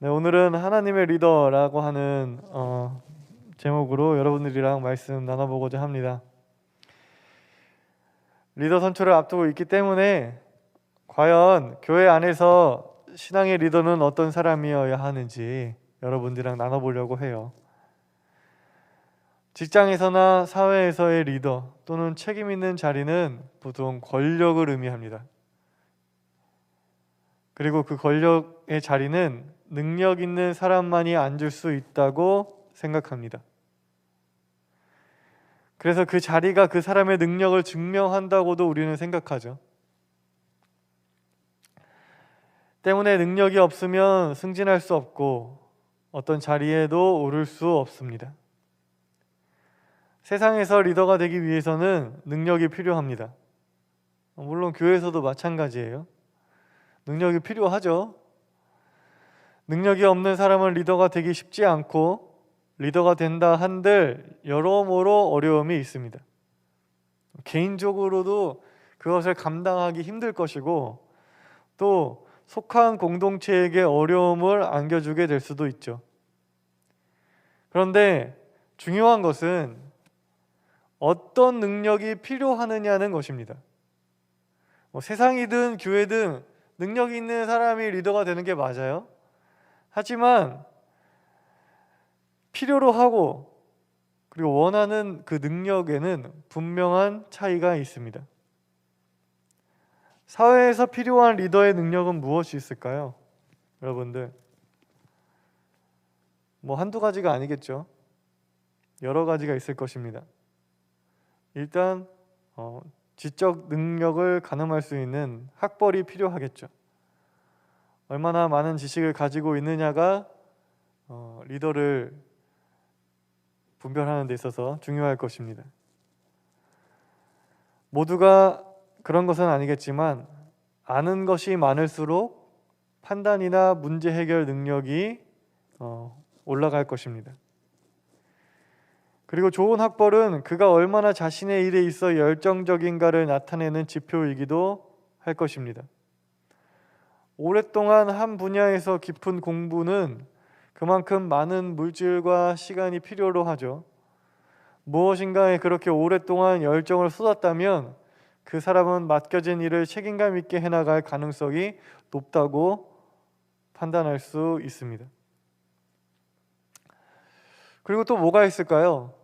네, 오늘은 하나님의 리더라고 하는 제목으로 여러분들이랑 말씀 나눠보고자 합니다. 리더 선출을 앞두고 있기 때문에 과연 교회 안에서 신앙의 리더는 어떤 사람이어야 하는지 여러분들이랑 나눠보려고 해요. 직장에서나 사회에서의 리더 또는 책임 있는 자리는 보통 권력을 의미합니다. 그리고 그 권력의 자리는 능력 있는 사람만이 앉을 수 있다고 생각합니다. 그래서 그 자리가 그 사람의 능력을 증명한다고도 우리는 생각하죠. 때문에 능력이 없으면 승진할 수 없고 어떤 자리에도 오를 수 없습니다. 세상에서 리더가 되기 위해서는 능력이 필요합니다. 물론 교회에서도 마찬가지예요. 능력이 필요하죠. 능력이 없는 사람은 리더가 되기 쉽지 않고 리더가 된다 한들 여러모로 어려움이 있습니다. 개인적으로도 그것을 감당하기 힘들 것이고 또 속한 공동체에게 어려움을 안겨주게 될 수도 있죠. 그런데 중요한 것은 어떤 능력이 필요하느냐는 것입니다. 세상이든 교회든 능력이 있는 사람이 리더가 되는 게 맞아요. 하지만 필요로 하고 그리고 원하는 그 능력에는 분명한 차이가 있습니다. 사회에서 필요한 리더의 능력은 무엇이 있을까요? 여러분들 한두 가지가 아니겠죠. 여러 가지가 있을 것입니다. 일단 지적 능력을 가늠할 수 있는 학벌이 필요하겠죠. 얼마나 많은 지식을 가지고 있느냐가 리더를 분별하는 데 있어서 중요할 것입니다. 모두가 그런 것은 아니겠지만 아는 것이 많을수록 판단이나 문제 해결 능력이 올라갈 것입니다. 그리고 좋은 학벌은 그가 얼마나 자신의 일에 있어 열정적인가를 나타내는 지표이기도 할 것입니다. 오랫동안 한 분야에서 깊은 공부는 그만큼 많은 물질과 시간이 필요로 하죠. 무엇인가에 그렇게 오랫동안 열정을 쏟았다면 그 사람은 맡겨진 일을 책임감 있게 해나갈 가능성이 높다고 판단할 수 있습니다. 그리고 또 뭐가 있을까요?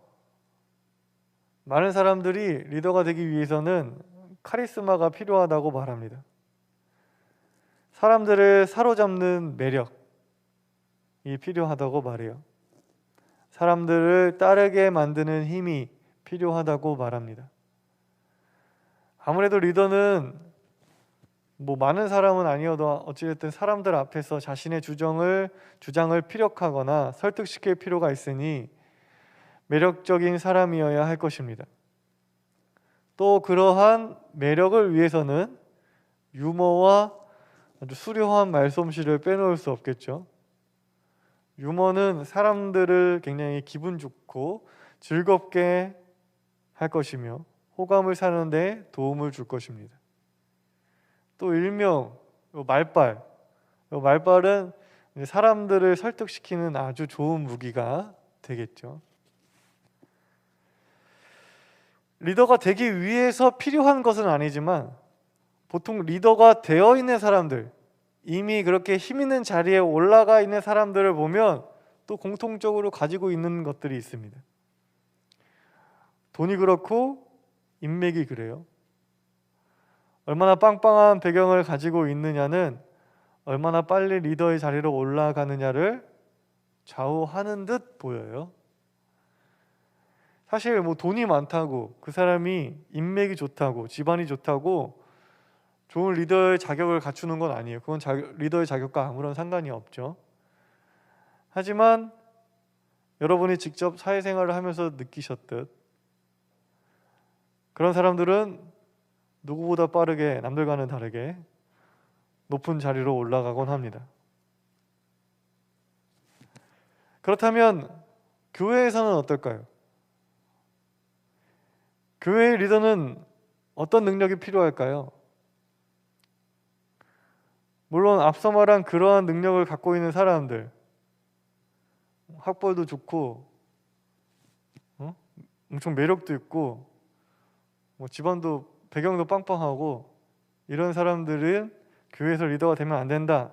많은 사람들이 리더가 되기 위해서는 카리스마가 필요하다고 말합니다. 사람들을 사로잡는 매력이 필요하다고 말해요. 사람들을 따르게 만드는 힘이 필요하다고 말합니다. 아무래도 리더는 많은 사람은 아니어도 어찌됐든 사람들 앞에서 자신의 주장을 피력하거나 설득시킬 필요가 있으니 매력적인 사람이어야 할 것입니다. 또 그러한 매력을 위해서는 유머와 아주 수려한 말솜씨를 빼놓을 수 없겠죠. 유머는 사람들을 굉장히 기분 좋고 즐겁게 할 것이며 호감을 사는 데 도움을 줄 것입니다. 또 일명 말빨. 말빨은 사람들을 설득시키는 아주 좋은 무기가 되겠죠. 리더가 되기 위해서 필요한 것은 아니지만 보통 리더가 되어 있는 사람들, 이미 그렇게 힘 있는 자리에 올라가 있는 사람들을 보면 또 공통적으로 가지고 있는 것들이 있습니다. 돈이 그렇고 인맥이 그래요. 얼마나 빵빵한 배경을 가지고 있느냐는 얼마나 빨리 리더의 자리로 올라가느냐를 좌우하는 듯 보여요. 사실 돈이 많다고 그 사람이 인맥이 좋다고 집안이 좋다고 좋은 리더의 자격을 갖추는 건 아니에요. 그건 리더의 자격과 아무런 상관이 없죠. 하지만 여러분이 직접 사회생활을 하면서 느끼셨듯 그런 사람들은 누구보다 빠르게 남들과는 다르게 높은 자리로 올라가곤 합니다. 그렇다면 교회에서는 어떨까요? 교회의 리더는 어떤 능력이 필요할까요? 물론 앞서 말한 그러한 능력을 갖고 있는 사람들, 학벌도 좋고 엄청 매력도 있고 집안도 배경도 빵빵하고 이런 사람들은 교회에서 리더가 되면 안 된다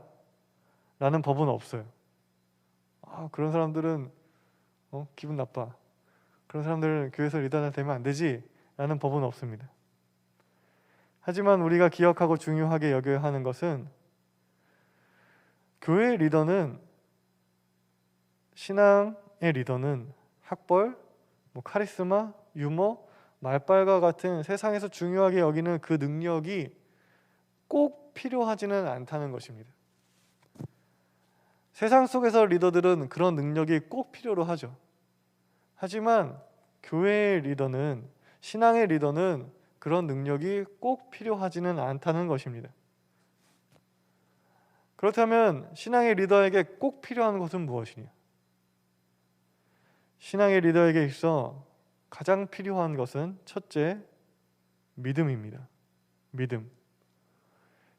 라는 법은 없어요. 그런 사람들은 기분 나빠, 그런 사람들은 교회에서 리더가 되면 안 되지 라는 법은 없습니다. 하지만 우리가 기억하고 중요하게 여겨야 하는 것은 교회의 리더는, 신앙의 리더는 학벌, 카리스마, 유머, 말빨과 같은 세상에서 중요하게 여기는 그 능력이 꼭 필요하지는 않다는 것입니다. 세상 속에서 리더들은 그런 능력이 꼭 필요로 하죠. 하지만 교회의 리더는, 신앙의 리더는 그런 능력이 꼭 필요하지는 않다는 것입니다. 그렇다면 신앙의 리더에게 꼭 필요한 것은 무엇이냐? 신앙의 리더에게 있어 가장 필요한 것은 첫째, 믿음입니다. 믿음.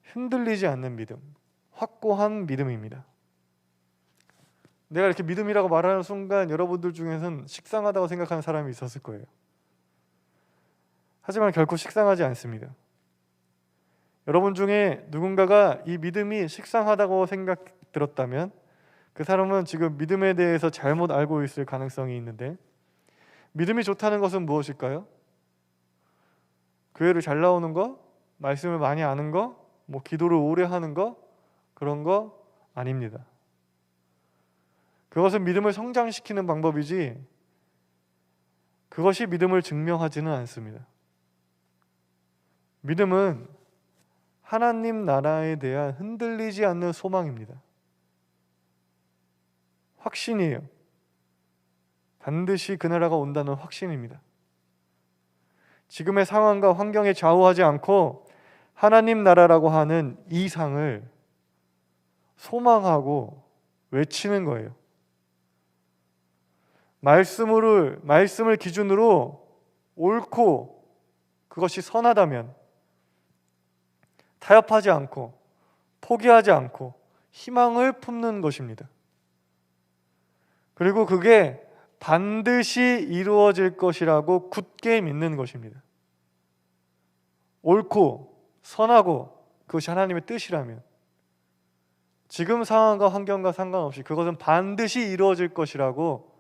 흔들리지 않는 믿음, 확고한 믿음입니다. 내가 이렇게 믿음이라고 말하는 순간 여러분들 중에서는 식상하다고 생각하는 사람이 있었을 거예요. 하지만 결코 식상하지 않습니다. 여러분 중에 누군가가 이 믿음이 식상하다고 생각 들었다면 그 사람은 지금 믿음에 대해서 잘못 알고 있을 가능성이 있는데, 믿음이 좋다는 것은 무엇일까요? 교회를 잘 나오는 거? 말씀을 많이 아는 거? 기도를 오래 하는 거? 그런 거 아닙니다. 그것은 믿음을 성장시키는 방법이지 그것이 믿음을 증명하지는 않습니다. 믿음은 하나님 나라에 대한 흔들리지 않는 소망입니다. 확신이에요. 반드시 그 나라가 온다는 확신입니다. 지금의 상황과 환경에 좌우하지 않고 하나님 나라라고 하는 이 상을 소망하고 외치는 거예요. 말씀을 기준으로 옳고 그것이 선하다면 타협하지 않고 포기하지 않고 희망을 품는 것입니다. 그리고 그게 반드시 이루어질 것이라고 굳게 믿는 것입니다. 옳고 선하고 그것이 하나님의 뜻이라면 지금 상황과 환경과 상관없이 그것은 반드시 이루어질 것이라고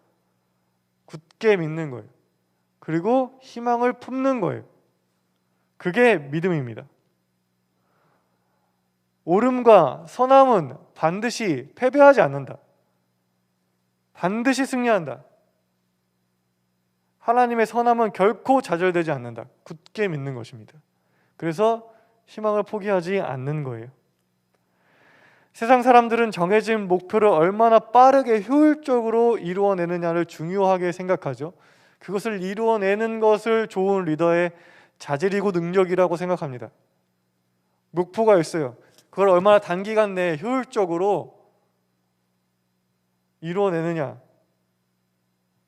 굳게 믿는 거예요. 그리고 희망을 품는 거예요. 그게 믿음입니다. 옳음과 선함은 반드시 패배하지 않는다. 반드시 승리한다. 하나님의 선함은 결코 좌절되지 않는다. 굳게 믿는 것입니다. 그래서 희망을 포기하지 않는 거예요. 세상 사람들은 정해진 목표를 얼마나 빠르게 효율적으로 이루어내느냐를 중요하게 생각하죠. 그것을 이루어내는 것을 좋은 리더의 자질이고 능력이라고 생각합니다. 목표가 있어요. 그걸 얼마나 단기간 내에 효율적으로 이루어내느냐,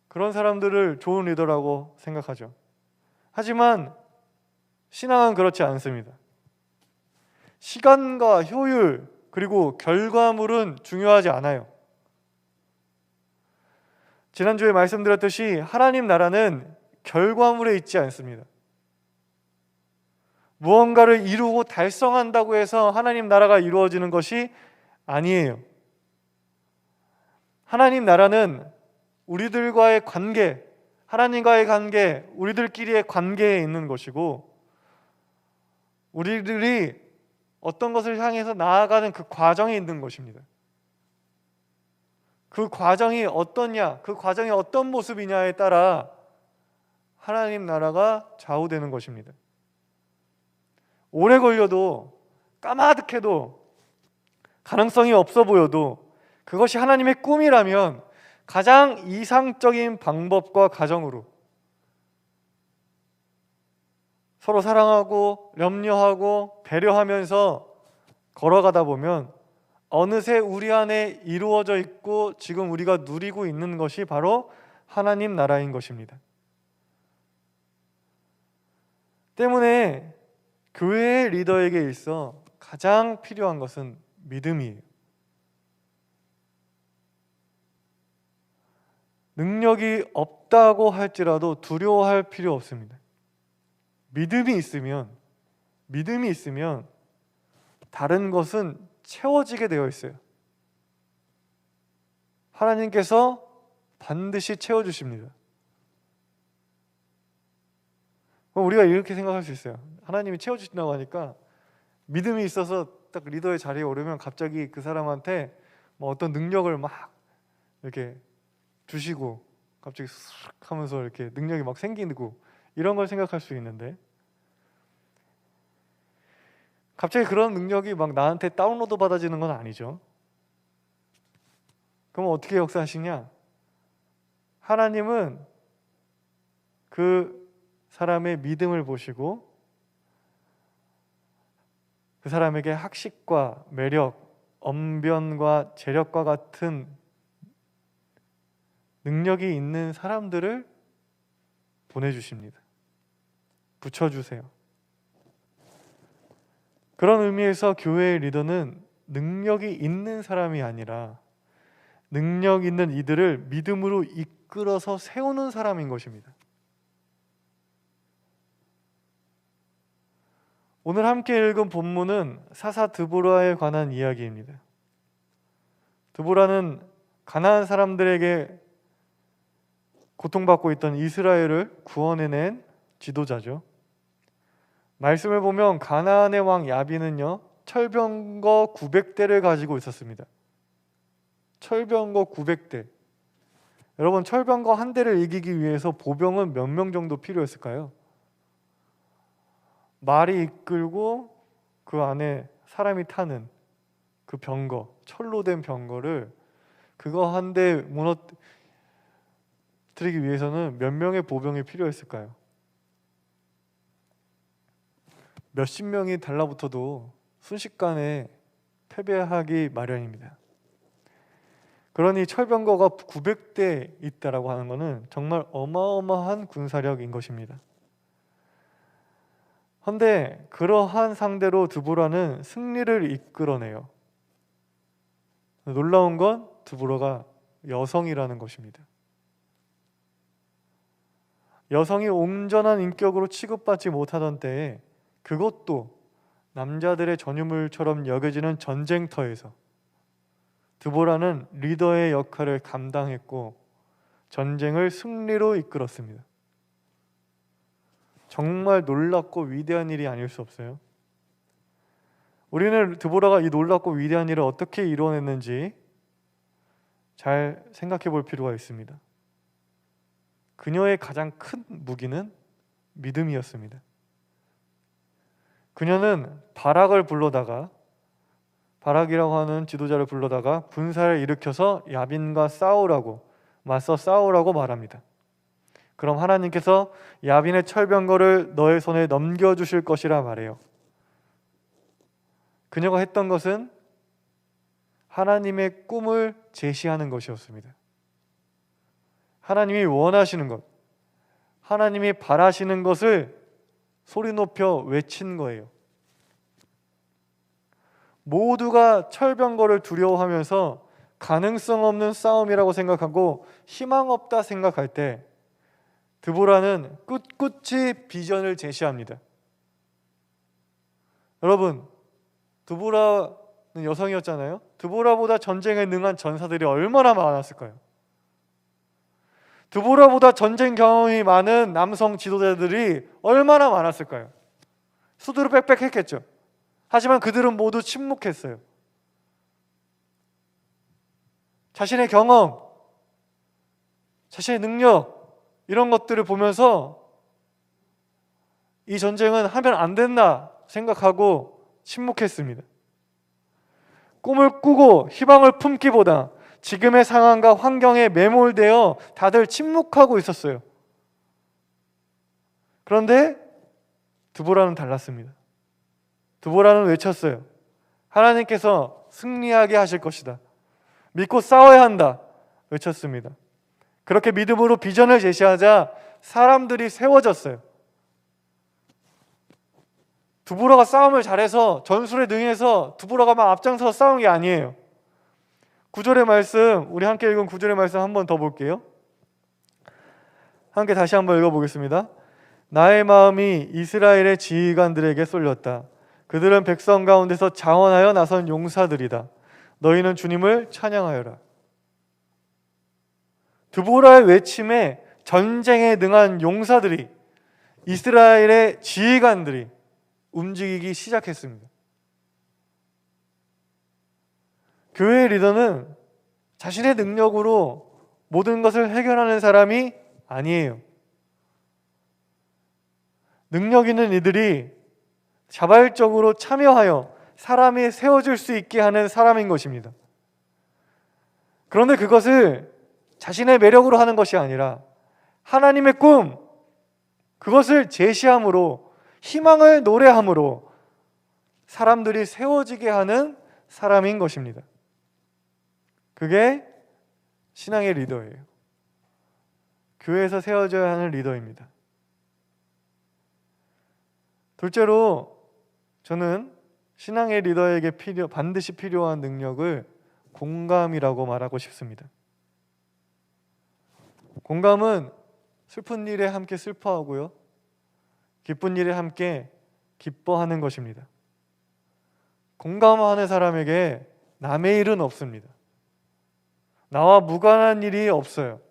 그런 사람들을 좋은 리더라고 생각하죠. 하지만 신앙은 그렇지 않습니다. 시간과 효율 그리고 결과물은 중요하지 않아요. 지난주에 말씀드렸듯이 하나님 나라는 결과물에 있지 않습니다. 무언가를 이루고 달성한다고 해서 하나님 나라가 이루어지는 것이 아니에요. 하나님 나라는 우리들과의 관계, 하나님과의 관계, 우리들끼리의 관계에 있는 것이고, 우리들이 어떤 것을 향해서 나아가는 그 과정에 있는 것입니다. 그 과정이 어떠냐, 그 과정이 어떤 모습이냐에 따라 하나님 나라가 좌우되는 것입니다. 오래 걸려도, 까마득해도, 가능성이 없어 보여도 그것이 하나님의 꿈이라면 가장 이상적인 방법과 가정으로 서로 사랑하고 염려하고 배려하면서 걸어가다 보면 어느새 우리 안에 이루어져 있고 지금 우리가 누리고 있는 것이 바로 하나님 나라인 것입니다. 때문에 교회의 리더에게 있어 가장 필요한 것은 믿음이에요. 능력이 없다고 할지라도 두려워할 필요 없습니다. 믿음이 있으면 다른 것은 채워지게 되어 있어요. 하나님께서 반드시 채워주십니다. 우리가 이렇게 생각할 수 있어요. 하나님이 채워주신다고 하니까 믿음이 있어서 딱 리더의 자리에 오르면 갑자기 그 사람한테 뭐 어떤 능력을 막 이렇게 주시고 갑자기 쓱 하면서 이렇게 능력이 막 생기고 이런 걸 생각할 수 있는데, 갑자기 그런 능력이 막 나한테 다운로드 받아지는 건 아니죠. 그럼 어떻게 역사하시냐? 하나님은 그 사람의 믿음을 보시고 그 사람에게 학식과 매력, 언변과 재력과 같은 능력이 있는 사람들을 보내주십니다. 붙여주세요. 그런 의미에서 교회의 리더는 능력이 있는 사람이 아니라 능력 있는 이들을 믿음으로 이끌어서 세우는 사람인 것입니다. 오늘 함께 읽은 본문은 사사 드보라에 관한 이야기입니다. 드보라는 가나안 사람들에게 고통받고 있던 이스라엘을 구원해낸 지도자죠. 말씀을 보면 가나안의 왕 야빈은요, 철병거 900대를 가지고 있었습니다. 철병거 900대. 여러분, 철병거 한 대를 이기기 위해서 보병은 몇 명 정도 필요했을까요? 말이 이끌고 그 안에 사람이 타는 그 병거, 철로 된 병거를 그거 한 대 무너뜨리기 위해서는 몇 명의 보병이 필요했을까요? 몇십 명이 달라붙어도 순식간에 패배하기 마련입니다. 그러니 철병거가 900대 있다라고 하는 것은 정말 어마어마한 군사력인 것입니다. 그런데 그러한 상대로 드보라는 승리를 이끌어내요. 놀라운 건 드보라가 여성이라는 것입니다. 여성이 온전한 인격으로 취급받지 못하던 때에 그것도 남자들의 전유물처럼 여겨지는 전쟁터에서 드보라는 리더의 역할을 감당했고 전쟁을 승리로 이끌었습니다. 정말 놀랍고 위대한 일이 아닐 수 없어요. 우리는 드보라가 이 놀랍고 위대한 일을 어떻게 이뤄냈는지 잘 생각해 볼 필요가 있습니다. 그녀의 가장 큰 무기는 믿음이었습니다. 그녀는 바락이라고 하는 지도자를 불러다가 군사를 일으켜서 야빈과 맞서 싸우라고 말합니다. 그럼 하나님께서 야빈의 철병거를 너의 손에 넘겨주실 것이라 말해요. 그녀가 했던 것은 하나님의 꿈을 제시하는 것이었습니다. 하나님이 원하시는 것, 하나님이 바라시는 것을 소리 높여 외친 거예요. 모두가 철병거를 두려워하면서 가능성 없는 싸움이라고 생각하고 희망 없다 생각할 때 드보라는 꿋꿋이 비전을 제시합니다. 여러분, 드보라는 여성이었잖아요. 드보라보다 전쟁에 능한 전사들이 얼마나 많았을까요? 드보라보다 전쟁 경험이 많은 남성 지도자들이 얼마나 많았을까요? 수두룩 빽빽했겠죠. 하지만 그들은 모두 침묵했어요. 자신의 경험, 자신의 능력, 이런 것들을 보면서 이 전쟁은 하면 안 된다 생각하고 침묵했습니다. 꿈을 꾸고 희망을 품기보다 지금의 상황과 환경에 매몰되어 다들 침묵하고 있었어요. 그런데 드보라는 달랐습니다. 드보라는 외쳤어요. 하나님께서 승리하게 하실 것이다. 믿고 싸워야 한다. 외쳤습니다. 그렇게 믿음으로 비전을 제시하자 사람들이 세워졌어요. 드보라가 싸움을 잘해서 전술에 능해서 드보라가 막 앞장서서 싸운 게 아니에요. 9절의 말씀, 우리 함께 읽은 9절의 말씀 한 번 더 볼게요. 함께 다시 한번 읽어보겠습니다. 나의 마음이 이스라엘의 지휘관들에게 쏠렸다. 그들은 백성 가운데서 자원하여 나선 용사들이다. 너희는 주님을 찬양하여라. 드보라의 외침에 전쟁에 능한 용사들이, 이스라엘의 지휘관들이 움직이기 시작했습니다. 교회의 리더는 자신의 능력으로 모든 것을 해결하는 사람이 아니에요. 능력 있는 이들이 자발적으로 참여하여 사람이 세워질 수 있게 하는 사람인 것입니다. 그런데 그것을 자신의 매력으로 하는 것이 아니라 하나님의 꿈, 그것을 제시함으로, 희망을 노래함으로 사람들이 세워지게 하는 사람인 것입니다. 그게 신앙의 리더예요. 교회에서 세워져야 하는 리더입니다. 둘째로, 저는 신앙의 리더에게 반드시 필요한 능력을 공감이라고 말하고 싶습니다. 공감은 슬픈 일에 함께 슬퍼하고요, 기쁜 일에 함께 기뻐하는 것입니다. 공감하는 사람에게 남의 일은 없습니다. 나와 무관한 일이 없어요.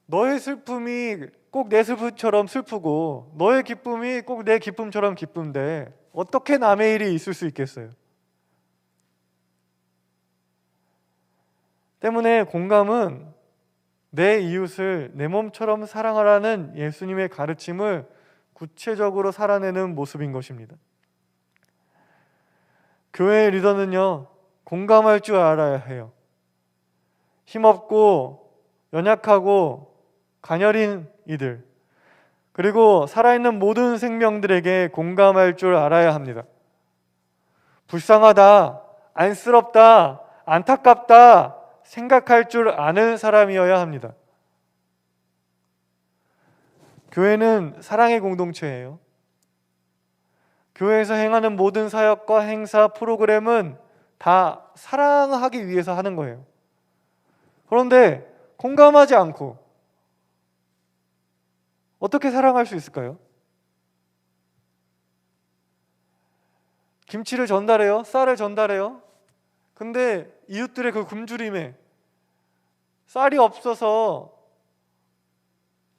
너의 슬픔이 꼭 내 슬픔처럼 슬프고 너의 기쁨이 꼭 내 기쁨처럼 기쁜데 어떻게 남의 일이 있을 수 있겠어요? 때문에 공감은 내 이웃을 내 몸처럼 사랑하라는 예수님의 가르침을 구체적으로 살아내는 모습인 것입니다. 교회의 리더는요, 공감할 줄 알아야 해요. 힘없고 연약하고 가녀린 이들, 그리고 살아있는 모든 생명들에게 공감할 줄 알아야 합니다. 불쌍하다, 안쓰럽다, 안타깝다 생각할 줄 아는 사람이어야 합니다. 교회는 사랑의 공동체예요. 교회에서 행하는 모든 사역과 행사, 프로그램은 다 사랑하기 위해서 하는 거예요. 그런데 공감하지 않고 어떻게 사랑할 수 있을까요? 김치를 전달해요. 쌀을 전달해요. 근데 이웃들의 그 굶주림에 쌀이 없어서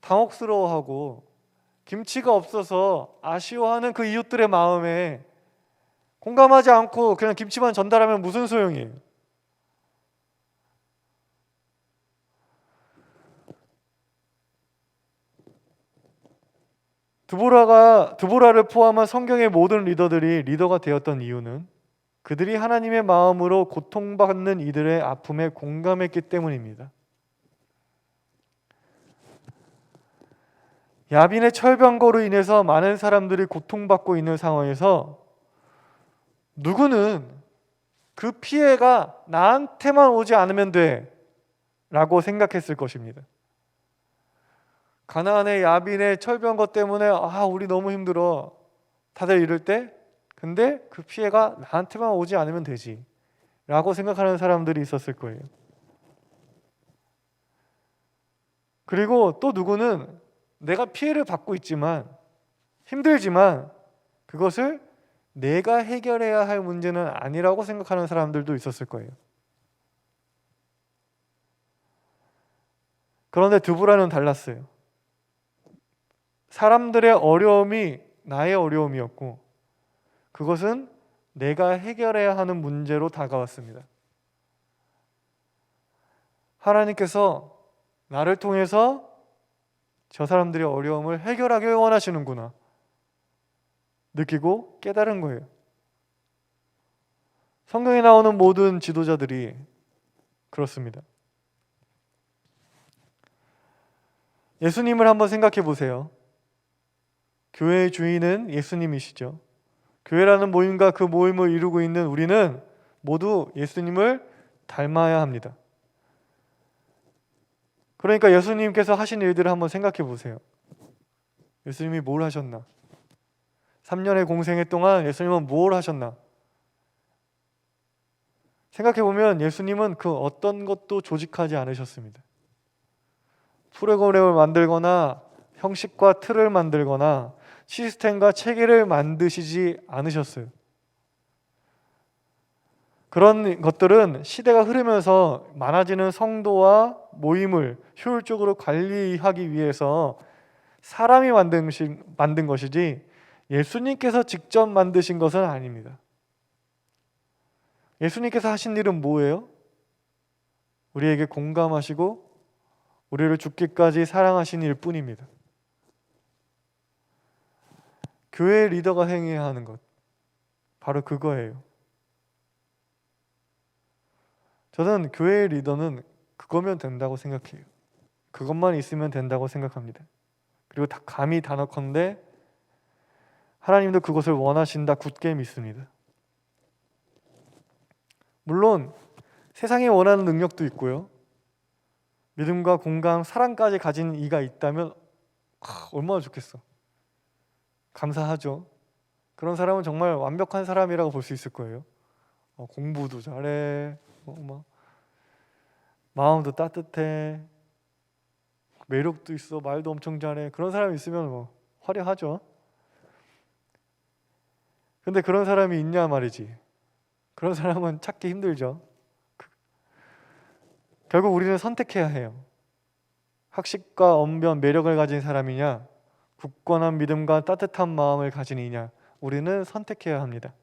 당혹스러워하고 김치가 없어서 아쉬워하는 그 이웃들의 마음에 공감하지 않고 그냥 김치만 전달하면 무슨 소용이에요? 드보라를 포함한 성경의 모든 리더들이 리더가 되었던 이유는 그들이 하나님의 마음으로 고통받는 이들의 아픔에 공감했기 때문입니다. 야빈의 철병거로 인해서 많은 사람들이 고통받고 있는 상황에서 누구는 그 피해가 나한테만 오지 않으면 돼 라고 생각했을 것입니다. 가나안의 야빈의 철병거 때문에 우리 너무 힘들어 다들 이럴 때, 근데 그 피해가 나한테만 오지 않으면 되지 라고 생각하는 사람들이 있었을 거예요. 그리고 또 누구는 내가 피해를 받고 있지만 힘들지만 그것을 내가 해결해야 할 문제는 아니라고 생각하는 사람들도 있었을 거예요. 그런데 드보라는 달랐어요. 사람들의 어려움이 나의 어려움이었고 그것은 내가 해결해야 하는 문제로 다가왔습니다. 하나님께서 나를 통해서 저 사람들의 어려움을 해결하길 원하시는구나 느끼고 깨달은 거예요. 성경에 나오는 모든 지도자들이 그렇습니다. 예수님을 한번 생각해 보세요. 교회의 주인은 예수님이시죠. 교회라는 모임과 그 모임을 이루고 있는 우리는 모두 예수님을 닮아야 합니다. 그러니까 예수님께서 하신 일들을 한번 생각해 보세요. 예수님이 뭘 하셨나? 3년의 공생애 동안 예수님은 뭘 하셨나? 생각해보면 예수님은 그 어떤 것도 조직하지 않으셨습니다. 프로그램을 만들거나 형식과 틀을 만들거나 시스템과 체계를 만드시지 않으셨어요. 그런 것들은 시대가 흐르면서 많아지는 성도와 모임을 효율적으로 관리하기 위해서 사람이 만든 것이지 예수님께서 직접 만드신 것은 아닙니다. 예수님께서 하신 일은 뭐예요? 우리에게 공감하시고 우리를 죽기까지 사랑하신 일 뿐입니다. 교회 리더가 행해야 하는 것, 바로 그거예요. 저는 교회의 리더는 그거면 된다고 생각해요. 그것만 있으면 된다고 생각합니다. 그리고 감히 단언컨대 하나님도 그것을 원하신다 굳게 믿습니다. 물론 세상이 원하는 능력도 있고요. 믿음과 공감, 사랑까지 가진 이가 있다면 얼마나 좋겠어. 감사하죠. 그런 사람은 정말 완벽한 사람이라고 볼 수 있을 거예요. 공부도 잘해, 마음도 따뜻해, 매력도 있어, 말도 엄청 잘해. 그런 사람이 있으면 화려하죠. 근데 그런 사람이 있냐 말이지. 그런 사람은 찾기 힘들죠. 결국 우리는 선택해야 해요. 학식과 언변, 매력을 가진 사람이냐, 굳건한 믿음과 따뜻한 마음을 가진 이냐, 우리는 선택해야 합니다.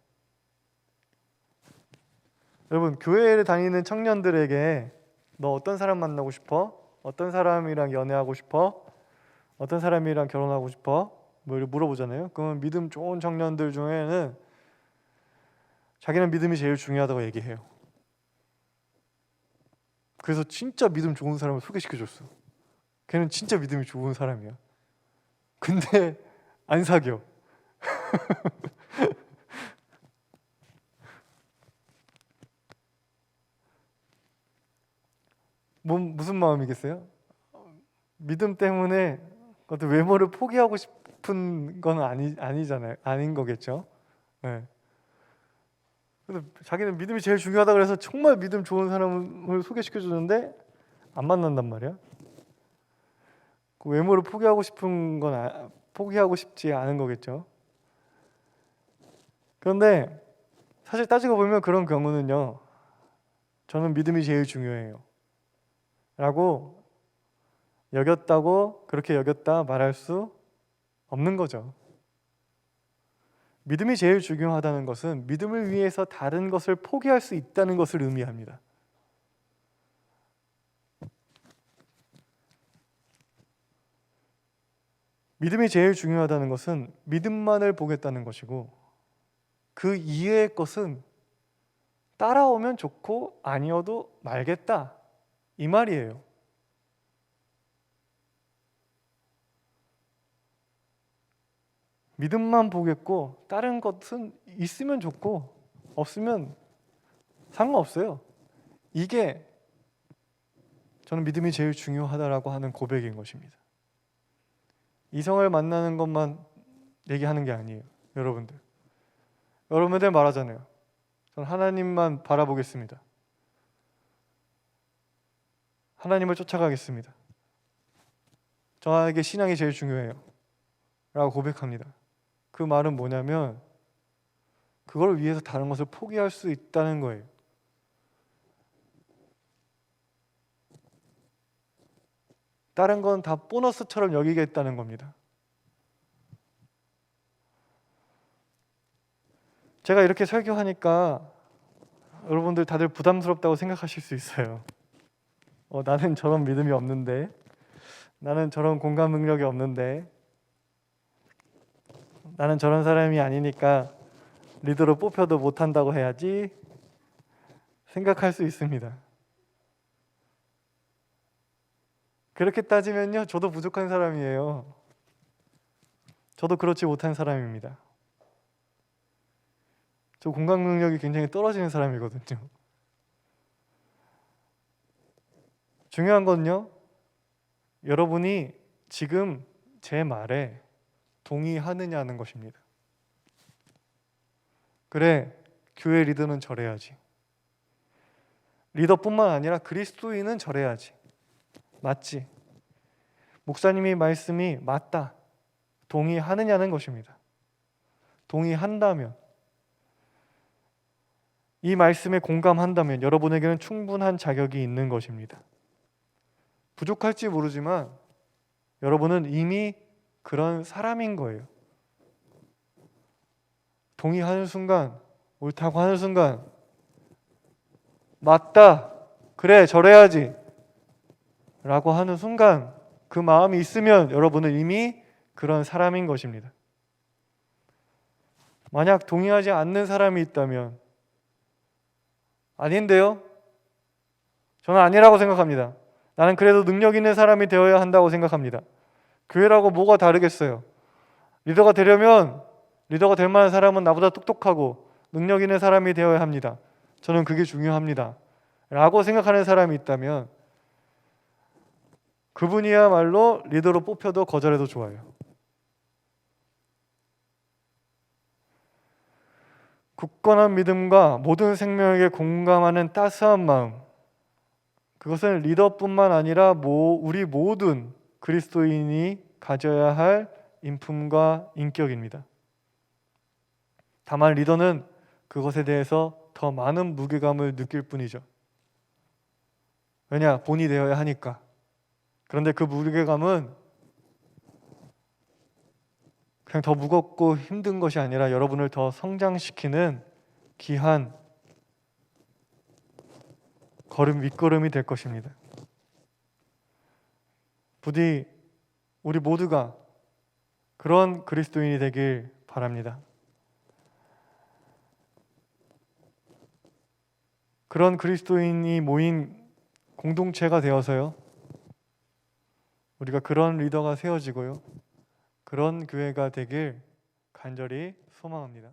여러분, 교회를 다니는 청년들에게 너 어떤 사람 만나고 싶어? 어떤 사람이랑 연애하고 싶어? 어떤 사람이랑 결혼하고 싶어? 뭐 이렇게 물어보잖아요. 그러면 믿음 좋은 청년들 중에는 자기는 믿음이 제일 중요하다고 얘기해요. 그래서 진짜 믿음 좋은 사람을 소개시켜줬어. 걔는 진짜 믿음이 좋은 사람이야. 근데 안 사겨. 무슨 마음이겠어요? 믿음 때문에 어떤 외모를 포기하고 싶은 건 아니잖아요. 아닌 거겠죠. 네. 근데 자기는 믿음이 제일 중요하다 그래서 정말 믿음 좋은 사람을 소개시켜 주는데 안 만난단 말이야. 그 외모를 포기하고 싶은 건 포기하고 싶지 않은 거겠죠. 그런데 사실 따지고 보면 그런 경우는요. 저는 믿음이 제일 중요해요. 라고 그렇게 여겼다 말할 수 없는 거죠. 믿음이 제일 중요하다는 것은 믿음을 위해서 다른 것을 포기할 수 있다는 것을 의미합니다. 믿음이 제일 중요하다는 것은 믿음만을 보겠다는 것이고 그 이외의 것은 따라오면 좋고 아니어도 말겠다 이 말이에요. 믿음만 보겠고 다른 것은 있으면 좋고 없으면 상관없어요. 이게 저는 믿음이 제일 중요하다라고 하는 고백인 것입니다. 이성을 만나는 것만 얘기하는 게 아니에요. 여러분들 말하잖아요. 저는 하나님만 바라보겠습니다. 하나님을 쫓아가겠습니다. 저에게 신앙이 제일 중요해요. 라고 고백합니다. 그 말은 뭐냐면 그걸 위해서 다른 것을 포기할 수 있다는 거예요. 다른 건 다 보너스처럼 여기겠다는 겁니다. 제가 이렇게 설교하니까 여러분들 다들 부담스럽다고 생각하실 수 있어요. 나는 저런 믿음이 없는데, 나는 저런 공감 능력이 없는데, 나는 저런 사람이 아니니까 리더로 뽑혀도 못한다고 해야지 생각할 수 있습니다. 그렇게 따지면요, 저도 부족한 사람이에요. 저도 그렇지 못한 사람입니다. 저 공감 능력이 굉장히 떨어지는 사람이거든요. 중요한 건요, 여러분이 지금 제 말에 동의하느냐는 것입니다. 그래, 교회 리더는 저래야지. 리더뿐만 아니라 그리스도인은 저래야지. 맞지? 목사님이 말씀이 맞다. 동의하느냐는 것입니다. 동의한다면, 이 말씀에 공감한다면 여러분에게는 충분한 자격이 있는 것입니다. 부족할지 모르지만 여러분은 이미 그런 사람인 거예요. 동의하는 순간, 옳다고 하는 순간, 맞다, 그래, 저래야지 라고 하는 순간 그 마음이 있으면 여러분은 이미 그런 사람인 것입니다. 만약 동의하지 않는 사람이 있다면, 아닌데요? 저는 아니라고 생각합니다. 나는 그래도 능력 있는 사람이 되어야 한다고 생각합니다. 교회라고 뭐가 다르겠어요? 리더가 되려면 리더가 될 만한 사람은 나보다 똑똑하고 능력 있는 사람이 되어야 합니다. 저는 그게 중요합니다. 라고 생각하는 사람이 있다면 그분이야말로 리더로 뽑혀도 거절해도 좋아요. 굳건한 믿음과 모든 생명에게 공감하는 따스한 마음, 그것은 리더뿐만 아니라 우리 모든 그리스도인이 가져야 할 인품과 인격입니다. 다만 리더는 그것에 대해서 더 많은 무게감을 느낄 뿐이죠. 왜냐? 본이 되어야 하니까. 그런데 그 무게감은 그냥 더 무겁고 힘든 것이 아니라 여러분을 더 성장시키는 귀한 밑거름이 될 것입니다. 부디 우리 모두가 그런 그리스도인이 되길 바랍니다. 그런 그리스도인이 모인 공동체가 되어서요, 우리가 그런 리더가 세워지고요, 그런 교회가 되길 간절히 소망합니다.